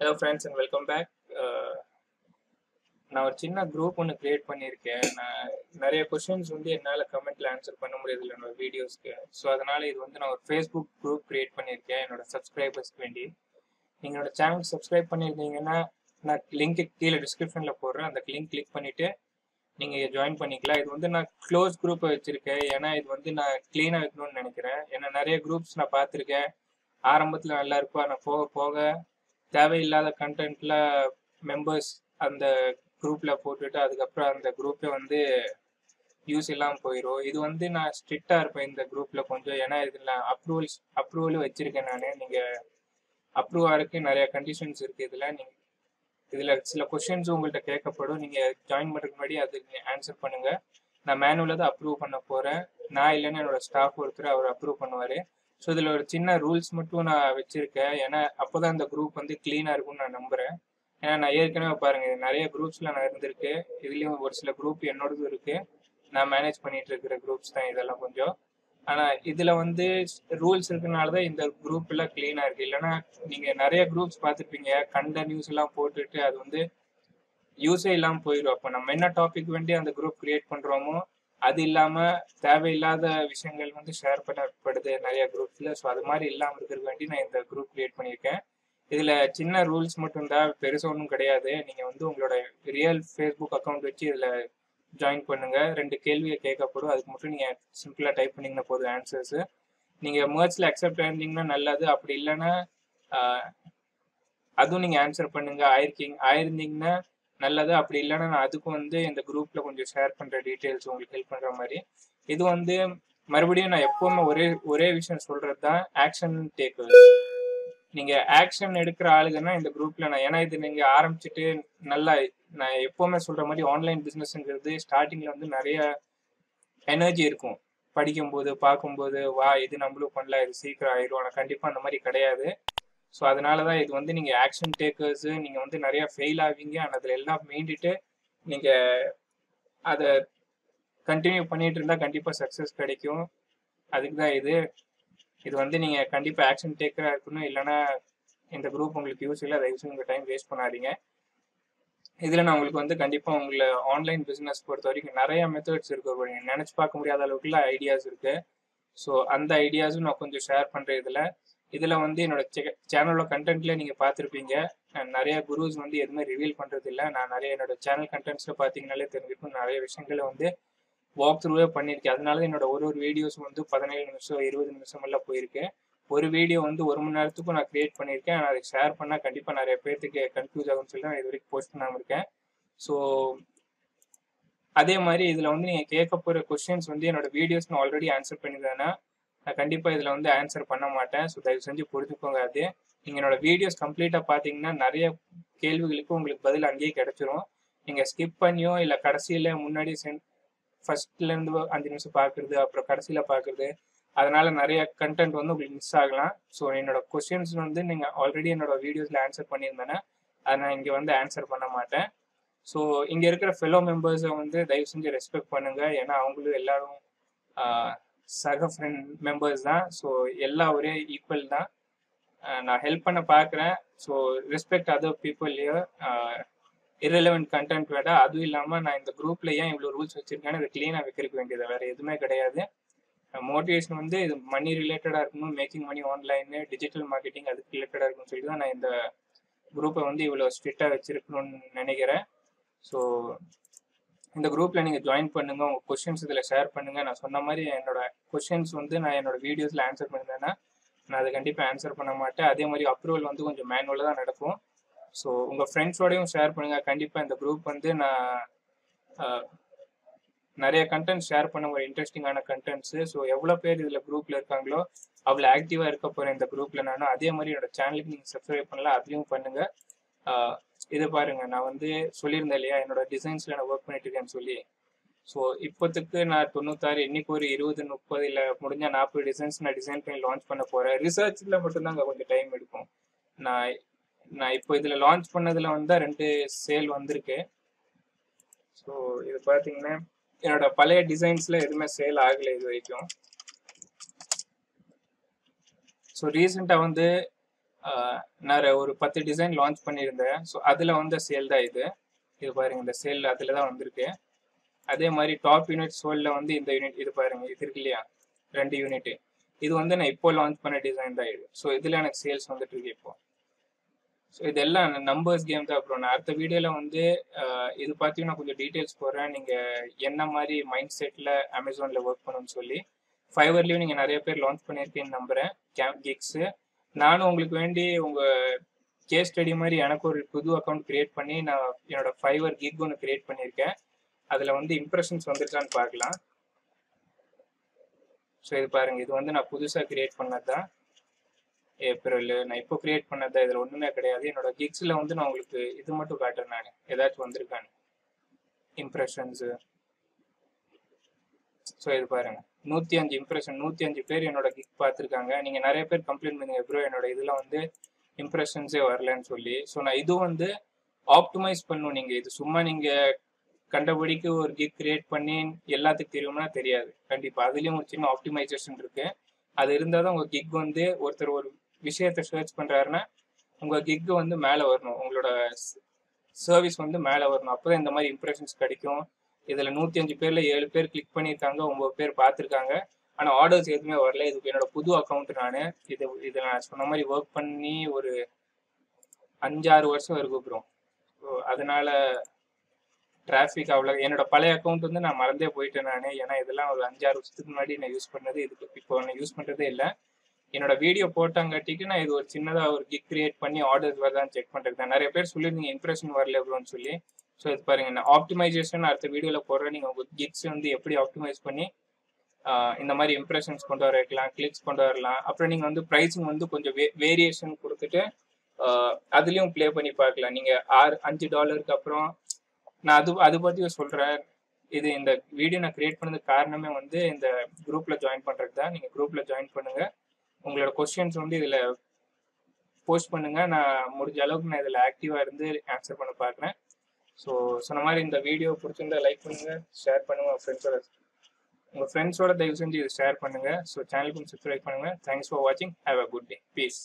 Hello friends and welcome back. நான் ஒரு சின்ன குரூப் ஒன்று கிரியேட் பண்ணியிருக்கேன். நான் நிறைய கொஷின்ஸ் வந்து என்னால் கமெண்ட்ல ஆன்சர் பண்ண முடியதில்லை என்னோட வீடியோஸ்க்கு. ஸோ அதனால இது வந்து நான் ஒரு ஃபேஸ்புக் குரூப் கிரியேட் பண்ணியிருக்கேன் என்னோட சப்ஸ்கிரைபர்ஸ்க்கு வேண்டி. நீங்கள் என்னோட சேனல் சப்ஸ்கிரைப் பண்ணியிருந்தீங்கன்னா நான் லிங்க் கீழே டிஸ்கிரிப்ஷனில் போடுறேன். அந்த லிங்க் கிளிக் பண்ணிவிட்டு நீங்கள் ஜாயின் பண்ணிக்கலாம். இது வந்து நான் க்ளோஸ் குரூப்பை வச்சுருக்கேன். ஏன்னா இது வந்து நான் க்ளீனாக வைக்கணும்னு நினைக்கிறேன். ஏன்னா நிறைய குரூப்ஸ் நான் பார்த்துருக்கேன். ஆரம்பத்தில் நல்லா இருக்கும், ஆனால் போக போக தேவையில்லாத கண்டென்ட்ல மெம்பர்ஸ் அந்த குரூப்ல போட்டுட்டு அதுக்கப்புறம் அந்த குரூப்பை வந்து யூஸ் இல்லாமல் போயிடும். இது வந்து நான் ஸ்ட்ரிக்டா இருப்பேன் இந்த குரூப்ல கொஞ்சம். ஏன்னா இதில் அப்ரூவலும் வச்சிருக்கேன் நான். நீங்க அப்ரூவ் ஆகிறதுக்கு நிறைய கண்டிஷன்ஸ் இருக்கு. இதுல சில கொஸ்டின்ஸ் உங்கள்கிட்ட கேட்கப்படும். நீங்க ஜாயின் பண்றதுக்கு முன்னாடி அதுக்கு ஆன்சர் பண்ணுங்க. நான் மேனுவலாக தான் அப்ரூவ் பண்ண போறேன். நான் இல்லைன்னா என்னோட ஸ்டாஃப் ஒருத்தர் அவர் அப்ரூவ் பண்ணுவாரு. ஸோ இதில் ஒரு சின்ன ரூல்ஸ் மட்டும் நான் வச்சிருக்கேன். ஏன்னா அப்போதான் இந்த குரூப் வந்து கிளீனா இருக்கும்னு நான் நம்புறேன். ஏன்னா நான் ஏற்கனவே பாருங்க நிறைய குரூப்ஸ்ல நான் இருந்திருக்கு. இதுலயும் ஒரு சில குரூப் என்னோடதும் இருக்கு. நான் மேனேஜ் பண்ணிட்டு இருக்கிற குரூப்ஸ் தான் இதெல்லாம் கொஞ்சம். ஆனா இதுல வந்து ரூல்ஸ் இருக்கனாலதான் இந்த குரூப் எல்லாம் கிளீனா இருக்கு. இல்லைன்னா நீங்க நிறைய குரூப்ஸ் பார்த்துருப்பீங்க, கண்ட நியூஸ் எல்லாம் போட்டுட்டு அது வந்து யூஸே இல்லாமல் போயிடும். அப்போ நம்ம என்ன டாபிக் வேண்டி அந்த குரூப் கிரியேட் பண்றோமோ அது இல்லாம தேவையில்லாத விஷயங்கள் வந்து ஷேர் பண்ணப்படுது நிறைய குரூப்ஸ்ல. ஸோ அது மாதிரி இல்லாமல் இருக்கிறதுக்கு வேண்டி நான் இந்த குரூப் கிரியேட் பண்ணியிருக்கேன். இதுல சின்ன ரூல்ஸ் மட்டும் தான், பெருசா ஒன்றும் கிடையாது. நீங்க வந்து உங்களோட ரியல் ஃபேஸ்புக் அக்கௌண்ட் வச்சு இதுல ஜாயின் பண்ணுங்க. 2 கேள்வியை கேட்கப்படும். அதுக்கு மட்டும் நீங்க சிம்பிளா டைப் பண்ணீங்கன்னா போதும் ஆன்சர்ஸ். நீங்க மர்ச்ல அக்செப்ட் ஆயிருந்தீங்கன்னா நல்லது. அப்படி இல்லைன்னா அதுவும் நீங்க ஆன்சர் பண்ணுங்க. ஆயிருந்தீங்கன்னா நல்லது. அப்படி இல்லைன்னா நான் அதுக்கும் வந்து இந்த குரூப்ல கொஞ்சம் ஷேர் பண்ற டீட்டெயில்ஸ் உங்களுக்கு ஹெல்ப் பண்ற மாதிரி. இது வந்து மறுபடியும் நான் எப்பவுமே ஒரே விஷயம் சொல்றது தான், ஆக்ஷன் டேக்கர்ஸ். நீங்க ஆக்ஷன் எடுக்கிற ஆளுங்கன்னா இந்த குரூப்ல நான், ஏன்னா இது நீங்க ஆரம்பிச்சுட்டு நல்லா, நான் எப்பவுமே சொல்ற மாதிரி ஆன்லைன் பிசினஸ்ங்கிறது ஸ்டார்டிங்ல வந்து நிறைய எனர்ஜி இருக்கும். படிக்கும்போது பார்க்கும்போது வா இது நம்மளும் பண்ணல, இது சீக்கிரம் ஆயிரும். ஆனால் கண்டிப்பா அந்த மாதிரி கிடையாது. ஸோ அதனாலதான் இது வந்து நீங்க ஆக்ஷன் டேக்கர்ஸ். நீங்க வந்து நிறைய ஃபெயில் ஆவீங்க, ஆனால் அதுல எல்லாம் மீண்டுட்டு நீங்க அதை கண்டினியூ பண்ணிட்டு இருந்தா கண்டிப்பா சக்சஸ் கிடைக்கும். அதுக்கு தான் இது வந்து நீங்க கண்டிப்பா ஆக்ஷன் டேக்கரா இருக்கணும். இல்லைன்னா இந்த குரூப் உங்களுக்கு யூஸ் இல்லை. தயவுசெய்து உங்க டைம் வேஸ்ட் பண்ணாதீங்க. இதுல நான் உங்களுக்கு வந்து கண்டிப்பா உங்களை ஆன்லைன் பிசினஸ் பொறுத்த வரைக்கும் நிறைய மெத்தட்ஸ் இருக்கு. நினைச்சு பார்க்க முடியாத அளவுக்குள்ள ஐடியாஸ் இருக்கு. ஸோ அந்த ஐடியாஸும் நான் கொஞ்சம் ஷேர் பண்றேன் இதுல வந்து என்னோட சேனலோட கண்டென்ட்ல நீங்க பார்த்துருப்பீங்க. நிறைய குரூஸ் வந்து எதுவுமே ரிவீல் பண்றது இல்லை. நான் நிறைய என்னோட சேனல் கண்டென்ட்ஸ்ல பாத்தீங்கன்னாலே தெரிஞ்சிருக்கும், நிறைய விஷயங்களை வந்து வாக் த்ரூவே பண்ணியிருக்கேன். அதனால என்னோட ஒரு வீடியோஸ் வந்து 17 நிமிஷம் 20 நிமிஷம் எல்லாம் போயிருக்கு. ஒரு வீடியோ வந்து 1 மணி நேரத்துக்கும் நான் கிரியேட் பண்ணியிருக்கேன். அதை ஷேர் பண்ணா கண்டிப்பா நிறைய பேருக்கு கன்ஃபியூஸ் ஆகும்னு சொல்லி நான் இது வரைக்கும் போஸ்ட் பண்ணாம இருக்கேன். ஸோ அதே மாதிரி இதுல வந்து நீங்க கேட்க போற கொஸ்டின்ஸ் வந்து என்னோட வீடியோஸ் நான் ஆல்ரெடி ஆன்சர் பண்ணியிருந்தேன்னா நான் கண்டிப்பா இதுல வந்து ஆன்சர் பண்ண மாட்டேன். ஸோ தயவு செஞ்சு புரிஞ்சுக்கோங்க. அது நீங்க என்னோட வீடியோஸ் கம்ப்ளீட்டா பாத்தீங்கன்னா நிறைய கேள்விகளுக்கு உங்களுக்கு பதில் அங்கேயே கிடைச்சிரும். நீங்க ஸ்கிப் பண்ணியோ இல்ல கடைசியில முன்னாடி ஃபர்ஸ்ட்ல இருந்து 5 நிமிஷம் பாக்குறது அப்புறம் கடைசியில பாக்குறது, அதனால நிறைய கண்டென்ட் வந்து உங்களுக்கு மிஸ் ஆகலாம். ஸோ என்னோட கொஸ்டின்ஸ் வந்து நீங்க ஆல்ரெடி என்னோட வீடியோஸ்ல ஆன்சர் பண்ணியிருந்தேன்னா அதை நான் இங்க வந்து ஆன்சர் பண்ண மாட்டேன். ஸோ இங்க இருக்கிற ஃபெலோ மெம்பர்ஸை வந்து தயவு செஞ்சு ரெஸ்பெக்ட் பண்ணுங்க. ஏன்னா அவங்களும் எல்லாரும் சக ஃப்ரெண்ட் மெம்பர்ஸ் தான். ஸோ எல்லாம் ஒரே ஈக்குவல் தான். நான் ஹெல்ப் பண்ண பார்க்குறேன். So respect other people year. Irrelevant content வேட. அதுவும் இல்லாமல் நான் இந்த குரூப்ல ஏன் இவ்வளோ ரூல்ஸ் வச்சிருக்கேன்னு இதை கிளீனாக வைக்கிறதுக்கு வேண்டியது, வேற எதுவுமே கிடையாது. மோட்டிவேஷன் வந்து இது மணி ரிலேட்டடாக இருக்கணும், making money online digital marketing அதுக்கு ரிலேட்டடாக இருக்குன்னு சொல்லி தான் நான் இந்த குரூப்பை வந்து இவ்வளோ ஸ்ட்ரிக்டாக வச்சிருக்கணும்னு நினைக்கிறேன். ஸோ இந்த குரூப்ல நீங்க ஜாயின் பண்ணுங்க. உங்க கொஸ்டின்ஸ் இதுல ஷேர் பண்ணுங்க. நான் சொன்ன மாதிரி என்னோட கொஸ்டின்ஸ் வந்து நான் என்னோட வீடியோஸ்ல ஆன்சர் பண்ணிருந்தேன்னா நான் அதை கண்டிப்பா ஆன்சர் பண்ண மாட்டேன். அதே மாதிரி அப்ரூவல் வந்து கொஞ்சம் மேனுவலா தான் நடக்கும். ஸோ உங்க ஃப்ரெண்ட்ஸோடையும் ஷேர் பண்ணுங்க. கண்டிப்பா இந்த குரூப் வந்து நான் நிறைய கண்டென்ட் ஷேர் பண்ண ஒரு இன்ட்ரெஸ்டிங்கான கண்டென்ட்ஸ். ஸோ எவ்வளோ பேர் இதுல குரூப்ல இருக்காங்களோ அவ்வளோ ஆக்டிவா இருக்க போறேன் இந்த குரூப்ல நானும். அதே மாதிரி என்னோட சேனலுக்கு நீங்க சப்ஸ்கிரைப் பண்ணலாம், அதையும் பண்ணுங்க. இதை பாருங்க, நான் வந்து சொல்லியிருந்தேன் இல்லையா என்னோட டிசைன்ஸ்ல நான் ஒர்க் பண்ணிட்டு இருக்கேன்னு சொல்லி. ஸோ இப்போத்துக்கு நான் 96, இன்னைக்கு ஒரு 20 30 இல்லை முடிஞ்ச 40 டிசைன்ஸ் நான் டிசைன் பண்ணி லான்ச் பண்ண போறேன். ரிசர்ச்ல மட்டும்தான் கொஞ்சம் டைம் எடுக்கும். நான் இப்போ இதுல லான்ச் பண்ணதுல வந்து 2 சேல் வந்திருக்கு. ஸோ இது பாத்தீங்கன்னா என்னோட பழைய டிசைன்ஸ்ல எதுவுமே சேல் ஆகலை இது வரைக்கும். ஸோ ரீசெண்டா வந்து நான் ஒரு 10 டிசைன் லான்ச் பண்ணியிருந்தேன். ஸோ அதில் வந்த சேல் தான் இது. இது பாருங்க, இந்த சேல் அதில் தான் வந்திருக்கு. அதே மாதிரி டாப் யூனிட் சோல்ல வந்து இந்த யூனிட் இது பாருங்க, இது இருக்கு இல்லையா, 2 யூனிட். இது வந்து நான் இப்போ லான்ச் பண்ண டிசைன் தான் இது. ஸோ இதில் எனக்கு சேல்ஸ் வந்துட்டு இருக்கு இப்போ. ஸோ இதெல்லாம் நம்பர்ஸ் கேம் தான். அப்புறம் நான் அடுத்த வீடியோவில் வந்து இது பார்த்தீங்கன்னா கொஞ்சம் டீட்டெயில்ஸ் போடுறேன். நீங்கள் என்ன மாதிரி மைண்ட் செட்டில் அமேசானில் ஒர்க் பண்ணணும்னு சொல்லி. ஃபைவர்லேயும் நீங்கள் நிறைய பேர் லான்ச் பண்ணியிருக்கேன்னு நம்புகிறேன், கேம்ப் கிக்ஸு. நானும் உங்களுக்கு வேண்டி உங்கள் கேஸ் ஸ்டடி மாதிரி எனக்கு ஒரு புது அக்கௌண்ட் கிரியேட் பண்ணி நான் என்னோட ஃபைவர் கிக் ஒன்று கிரியேட் பண்ணியிருக்கேன். அதில் வந்து இம்ப்ரெஷன்ஸ் வந்துருச்சான்னு பார்க்கலாம். ஸோ இது பாருங்கள், இது வந்து நான் புதுசாக கிரியேட் பண்ணது தான். ஏப்ரல் நான் இப்போ கிரியேட் பண்ணது தான். இதில் ஒன்றுமே கிடையாது. என்னோட கிக்ஸில் வந்து நான் உங்களுக்கு இது மட்டும் காட்டுறேன், நான் ஏதாச்சும் வந்திருக்கான்னு இம்ப்ரெஷன்ஸு. ஸோ இது பாருங்க, 105 இம்ப்ரெஷன், 105 பேர் என்னோட கிக் பார்த்துருக்காங்க. நீங்கள் நிறைய பேர் கம்ப்ளைண்ட் பண்ணீங்க ப்ரோ என்னோட இதில் வந்து இம்ப்ரெஷன்ஸே வரலன்னு சொல்லி. ஸோ நான் இதுவும் வந்து ஆப்டிமைஸ் பண்ணும். நீங்கள் இது சும்மா நீங்கள் கண்டபடிக்கு ஒரு கிக் கிரியேட் பண்ணி எல்லாத்துக்கும் தெரியும்னா தெரியாது. கண்டிப்பாக அதுலேயும் ஒரு சின்ன ஆப்டிமைசேஷன் இருக்குது. அது இருந்தால் தான் உங்கள் கிக் வந்து ஒருத்தர் ஒரு விஷயத்தை சர்ச் பண்ணுறாருன்னா உங்கள் கிக்கு வந்து மேலே வரணும், உங்களோட சர்வீஸ் வந்து மேலே வரணும். அப்போ தான் இந்த மாதிரி இம்ப்ரெஷன்ஸ் கிடைக்கும். இதில் 105 பேரில் 7 பேர் கிளிக் பண்ணியிருக்காங்க, 9 பேர் பார்த்துருக்காங்க. ஆனால் ஆர்டர்ஸ் எதுவுமே வரல. இதுக்கு என்னோட புது அக்கௌண்ட். நான் இதை நான் சொன்ன மாதிரி ஒர்க் பண்ணி ஒரு 5-6 வருஷம் இருக்கு ப்ரோ. ஸோ அதனால டிராஃபிக் அவ்வளோ. என்னோட பழைய அக்கௌண்ட் வந்து நான் மறந்தே போயிட்டேன் நான். ஏன்னா இதெல்லாம் ஒரு 5-6 வருஷத்துக்கு முன்னாடி நான் யூஸ் பண்ணது. இதுக்கு இப்போ நான் யூஸ் பண்ணுறதே இல்லை. என்னோட வீடியோ போட்டாங்காட்டிக்கு நான் இது ஒரு சின்னதாக ஒரு கிக் கிரியேட் பண்ணி ஆர்டர்ஸ் வரதான்னு செக் பண்ணுறது தான். நிறைய பேர் சொல்லியிருந்தீங்க இம்ப்ரெஷன் வரல ப்ரோன்னு சொல்லி. ஸோ இது பாருங்க, நான் ஆப்டிமைசேஷன் அடுத்த வீடியோவில் போடுறேன். நீங்கள் உங்கள் கிக்ஸ் வந்து எப்படி ஆப்டிமைஸ் பண்ணி இந்த மாதிரி இம்ப்ரெஷன்ஸ் கொண்டு வர வைக்கலாம், கிளிக்ஸ் கொண்டு வரலாம். அப்புறம் நீங்கள் வந்து ப்ரைஸிங் வந்து கொஞ்சம் வேரியேஷன் கொடுத்துட்டு அதுலேயும் ப்ளே பண்ணி பார்க்கலாம். நீங்கள் $5 அப்புறம் நான் அது பற்றியும் சொல்கிறேன். இது இந்த வீடியோ நான் கிரியேட் பண்ணதுக்கு காரணமே வந்து இந்த குரூப்பில் ஜாயின் பண்ணுறது தான். நீங்கள் குரூப்பில் ஜாயின் பண்ணுங்கள். உங்களோட கொஸ்டின்ஸ் வந்து இதில் போஸ்ட் பண்ணுங்கள். நான் முடிஞ்ச அளவுக்கு நான் இதில் ஆக்டிவாக இருந்து ஆன்சர் பண்ண பார்க்குறேன். ஸோ சொன்ன மாதிரி இந்த வீடியோ பிடிச்சிருந்தா லைக் பண்ணுங்கள், ஷேர் பண்ணுங்கள். உங்கள் ஃப்ரெண்ட்ஸோட தயவு செஞ்சு இதை ஷேர் பண்ணுங்கள். ஸோ சேனலுக்கும் சப்ஸ்கிரைப் பண்ணுங்கள். தேங்க்ஸ் ஃபார் வாட்சிங். Have a good day. Piece.